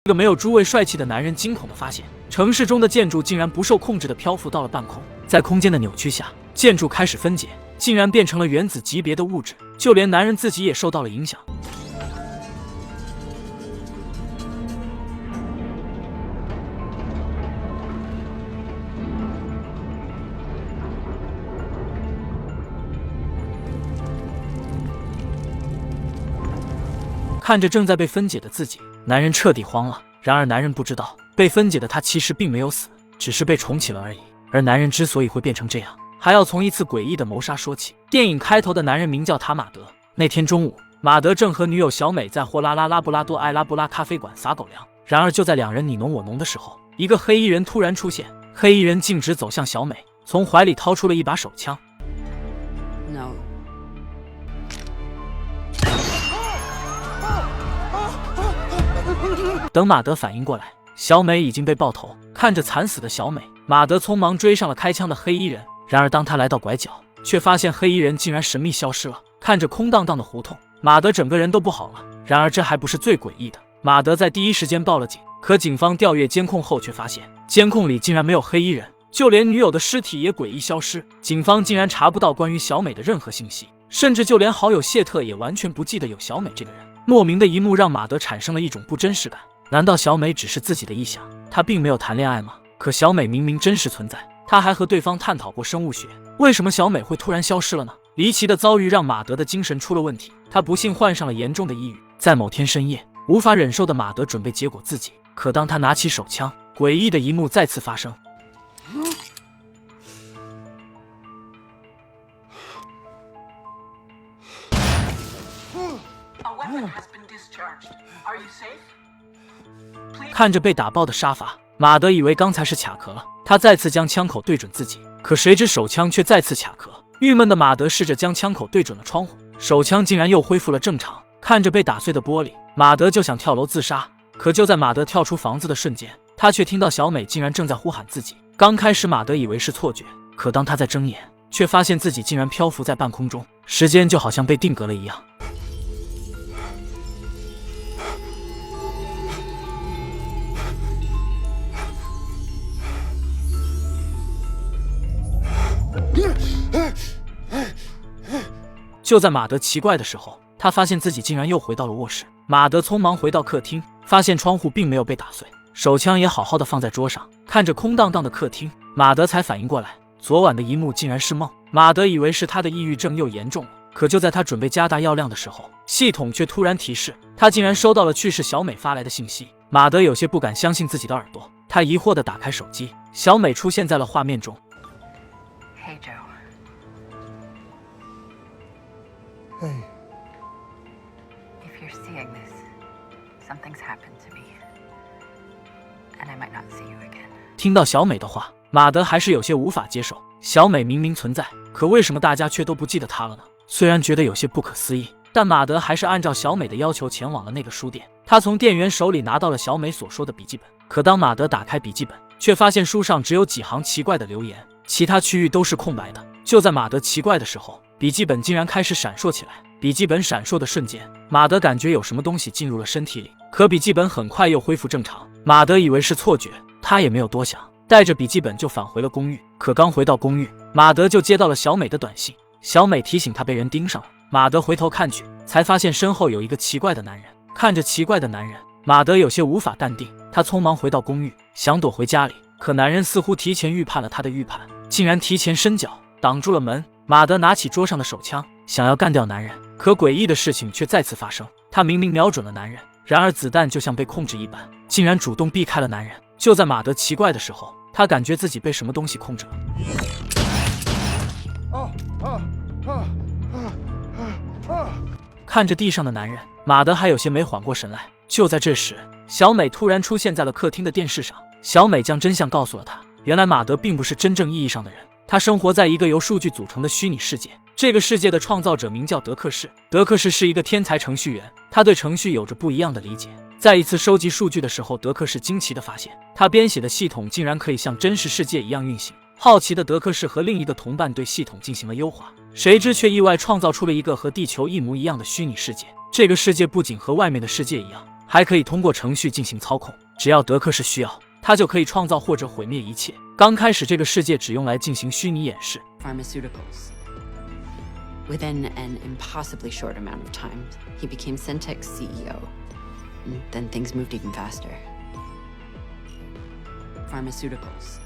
这个没有诸位帅气的男人惊恐地发现，城市中的建筑竟然不受控制地漂浮到了半空，在空间的扭曲下，建筑开始分解，竟然变成了原子级别的物质，就连男人自己也受到了影响。看着正在被分解的自己，男人彻底慌了。然而男人不知道，被分解的他其实并没有死，只是被重启了而已。而男人之所以会变成这样，还要从一次诡异的谋杀说起。电影开头的男人名叫塔马德。那天中午，马德正和女友小美在霍拉拉拉布拉多埃拉布拉咖啡馆撒狗粮。然而就在两人你侬我侬的时候，一个黑衣人突然出现。黑衣人径直走向小美，从怀里掏出了一把手枪。No. 等马德反应过来，小美已经被爆头。看着惨死的小美，马德匆忙追上了开枪的黑衣人。然而当他来到拐角，却发现黑衣人竟然神秘消失了。看着空荡荡的胡同，马德整个人都不好了。然而这还不是最诡异的，马德在第一时间报了警，可警方调阅监控后却发现，监控里竟然没有黑衣人，就连女友的尸体也诡异消失。警方竟然查不到关于小美的任何信息，甚至就连好友谢特也完全不记得有小美这个人。莫名的一幕让马德产生了一种不真实感。难道小美只是自己的臆想？她并没有谈恋爱吗？可小美明明真实存在，她还和对方探讨过生物学，为什么小美会突然消失了呢？离奇的遭遇让马德的精神出了问题，他不幸患上了严重的抑郁。在某天深夜，无法忍受的马德准备结果自己，可当他拿起手枪，诡异的一幕再次发生。看着被打爆的沙发，马德以为刚才是卡壳了，他再次将枪口对准自己，可谁知手枪却再次卡壳。郁闷的马德试着将枪口对准了窗户，手枪竟然又恢复了正常。看着被打碎的玻璃，马德就想跳楼自杀。可就在马德跳出房子的瞬间，他却听到小美竟然正在呼喊自己。刚开始马德以为是错觉，可当他在睁眼，却发现自己竟然漂浮在半空中，时间就好像被定格了一样。就在马德奇怪的时候，他发现自己竟然又回到了卧室。马德匆忙回到客厅，发现窗户并没有被打碎，手枪也好好的放在桌上。看着空荡荡的客厅，马德才反应过来，昨晚的一幕竟然是梦。马德以为是他的抑郁症又严重了，可就在他准备加大药量的时候，系统却突然提示他竟然收到了去世小美发来的信息。马德有些不敢相信自己的耳朵，他疑惑地打开手机，小美出现在了画面中。Hey, Joe. Hey. If you're seeing this, something's happened to me, and I might not see you again. 听到小美的话，马德还是有些无法接受。小美明明存在，可为什么大家却都不记得她了呢？虽然觉得有些不可思议，但马德还是按照小美的要求前往了那个书店。他从店员手里拿到了小美所说的笔记本，可当马德打开笔记本，却发现书上只有几行奇怪的留言，其他区域都是空白的。就在马德奇怪的时候，笔记本竟然开始闪烁起来。笔记本闪烁的瞬间，马德感觉有什么东西进入了身体里，可笔记本很快又恢复正常。马德以为是错觉，他也没有多想，带着笔记本就返回了公寓。可刚回到公寓，马德就接到了小美的短信，小美提醒他被人盯上了。马德回头看去，才发现身后有一个奇怪的男人。看着奇怪的男人，马德有些无法淡定，他匆忙回到公寓，想躲回家里，可男人似乎提前预判了他的预判，竟然提前伸脚挡住了门。马德拿起桌上的手枪，想要干掉男人，可诡异的事情却再次发生。他明明瞄准了男人，然而子弹就像被控制一般，竟然主动避开了男人。就在马德奇怪的时候，他感觉自己被什么东西控制了。看着地上的男人，马德还有些没缓过神来。就在这时，小美突然出现在了客厅的电视上。小美将真相告诉了他，原来马德并不是真正意义上的人，他生活在一个由数据组成的虚拟世界。这个世界的创造者名叫德克士。德克士是一个天才程序员，他对程序有着不一样的理解。在一次收集数据的时候，德克士惊奇地发现，他编写的系统竟然可以像真实世界一样运行。好奇的德克士和另一个同伴对系统进行了优化，谁知却意外创造出了一个和地球一模一样的虚拟世界。这个世界不仅和外面的世界一样，还可以通过程序进行操控。只要德克士需要，他就可以创造或者毁灭一切。刚开始这个世界只用来进行虚拟演示。Pharmaceuticals. Within an impossibly short amount of time, he became Centec's CEO. And then things moved even faster. Pharmaceuticals.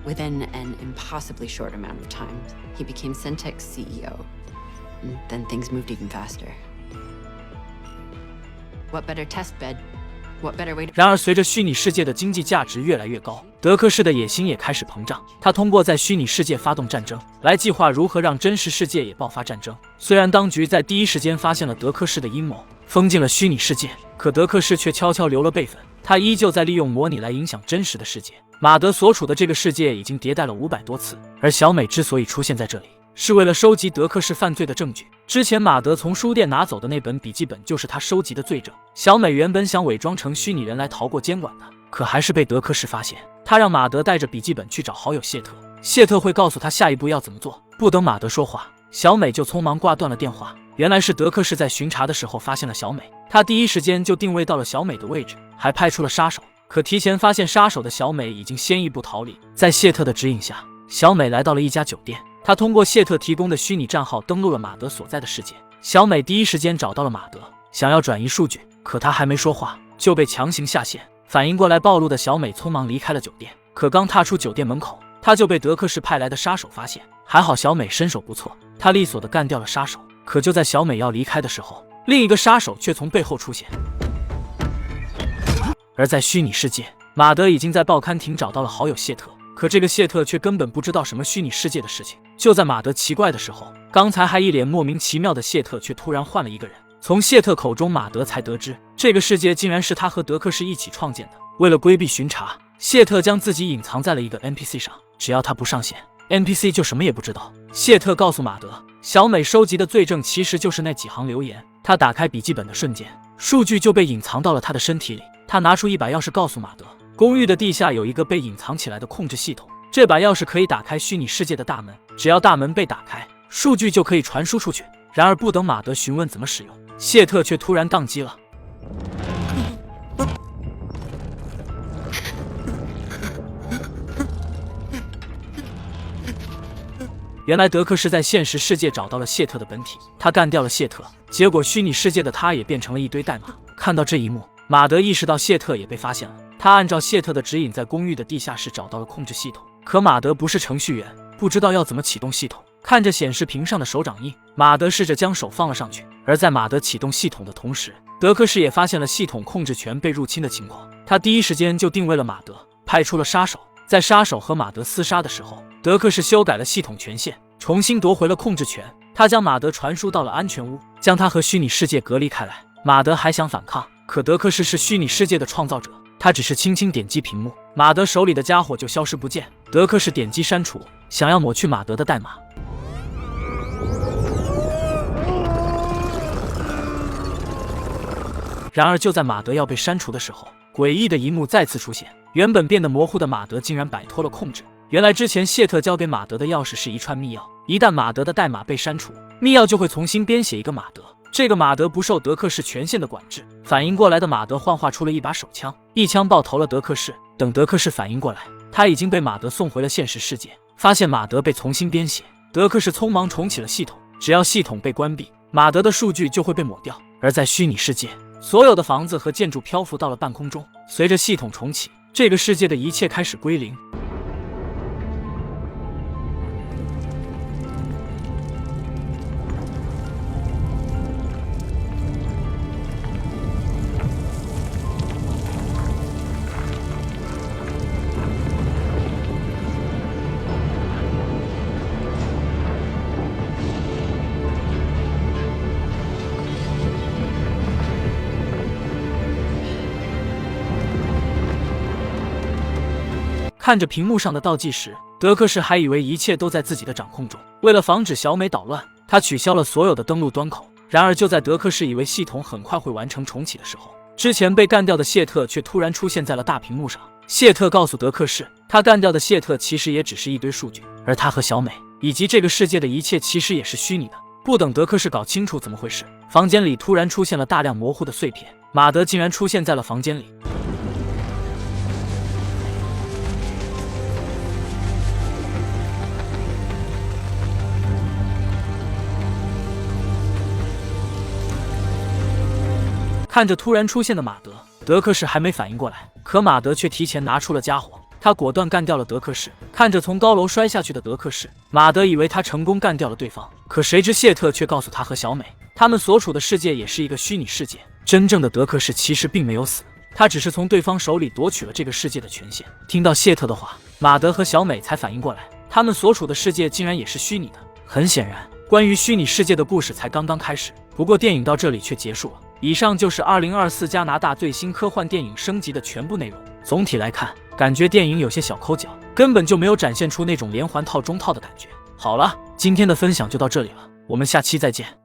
Within an impossibly short amount of time, he became Centec's CEO. And then things moved even faster. What better test bed? What better way to... 然而，随着虚拟世界的经济价值越来越高，德克士的野心也开始膨胀。他通过在虚拟世界发动战争，来计划如何让真实世界也爆发战争。虽然当局在第一时间发现了德克士的阴谋，封禁了虚拟世界，可德克士却悄悄留了备份。他依旧在利用模拟来影响真实的世界。马德所处的这个世界已经迭代了500多次，而小美之所以出现在这里，是为了收集德克士犯罪的证据。之前马德从书店拿走的那本笔记本就是他收集的罪证。小美原本想伪装成虚拟人来逃过监管的，可还是被德克士发现。他让马德带着笔记本去找好友谢特，谢特会告诉他下一步要怎么做。不等马德说话，小美就匆忙挂断了电话。原来是德克士在巡查的时候发现了小美，他第一时间就定位到了小美的位置，还派出了杀手。可提前发现杀手的小美已经先一步逃离。在谢特的指引下，小美来到了一家酒店。他通过谢特提供的虚拟账号登录了马德所在的世界。小美第一时间找到了马德，想要转移数据，可他还没说话就被强行下线。反应过来暴露的小美匆忙离开了酒店，可刚踏出酒店门口，他就被德克士派来的杀手发现。还好小美身手不错，他利索地干掉了杀手。可就在小美要离开的时候，另一个杀手却从背后出现。而在虚拟世界，马德已经在报刊亭找到了好友谢特，可这个谢特却根本不知道什么虚拟世界的事情。就在马德奇怪的时候，刚才还一脸莫名其妙的谢特却突然换了一个人。从谢特口中，马德才得知这个世界竟然是他和德克士一起创建的。为了规避巡查，谢特将自己隐藏在了一个 NPC 上，只要他不上线， NPC 就什么也不知道。谢特告诉马德，小美收集的罪证其实就是那几行留言。他打开笔记本的瞬间，数据就被隐藏到了他的身体里。他拿出一把钥匙告诉马德，公寓的地下有一个被隐藏起来的控制系统，这把钥匙可以打开虚拟世界的大门，只要大门被打开，数据就可以传输出去。然而不等马德询问怎么使用，谢特却突然宕机了。原来德克士在现实世界找到了谢特的本体，他干掉了谢特，结果虚拟世界的他也变成了一堆代码。看到这一幕，马德意识到谢特也被发现了。他按照谢特的指引，在公寓的地下室找到了控制系统。可马德不是程序员，不知道要怎么启动系统。看着显示屏上的手掌印，马德试着将手放了上去。而在马德启动系统的同时，德克士也发现了系统控制权被入侵的情况。他第一时间就定位了马德，派出了杀手。在杀手和马德厮杀的时候，德克士修改了系统权限，重新夺回了控制权。他将马德传输到了安全屋，将他和虚拟世界隔离开来。马德还想反抗，可德克士是虚拟世界的创造者，他只是轻轻点击屏幕，马德手里的家伙就消失不见。德克士点击删除，想要抹去马德的代码。然而就在马德要被删除的时候，诡异的一幕再次出现。原本变得模糊的马德竟然摆脱了控制。原来之前谢特交给马德的钥匙是一串密钥，一旦马德的代码被删除，密钥就会重新编写一个马德。这个马德不受德克士权限的管制。反应过来的马德幻化出了一把手枪，一枪爆头了德克士。等德克士反应过来，他已经被马德送回了现实世界。发现马德被重新编写，德克士匆忙重启了系统。只要系统被关闭，马德的数据就会被抹掉。而在虚拟世界，所有的房子和建筑漂浮到了半空中。随着系统重启，这个世界的一切开始归零。看着屏幕上的倒计时，德克士还以为一切都在自己的掌控中。为了防止小美捣乱，他取消了所有的登录端口。然而就在德克士以为系统很快会完成重启的时候，之前被干掉的谢特却突然出现在了大屏幕上。谢特告诉德克士，他干掉的谢特其实也只是一堆数据，而他和小美以及这个世界的一切其实也是虚拟的。不等德克士搞清楚怎么回事，房间里突然出现了大量模糊的碎片，马德竟然出现在了房间里。看着突然出现的马德，德克士还没反应过来，可马德却提前拿出了家伙，他果断干掉了德克士。看着从高楼摔下去的德克士，马德以为他成功干掉了对方，可谁知谢特却告诉他和小美，他们所处的世界也是一个虚拟世界，真正的德克士其实并没有死，他只是从对方手里夺取了这个世界的权限。听到谢特的话，马德和小美才反应过来，他们所处的世界竟然也是虚拟的。很显然，关于虚拟世界的故事才刚刚开始，不过电影到这里却结束了。以上就是2024加拿大最新科幻电影升级的全部内容。总体来看，感觉电影有些小抠脚，根本就没有展现出那种连环套中套的感觉。好了，今天的分享就到这里了，我们下期再见。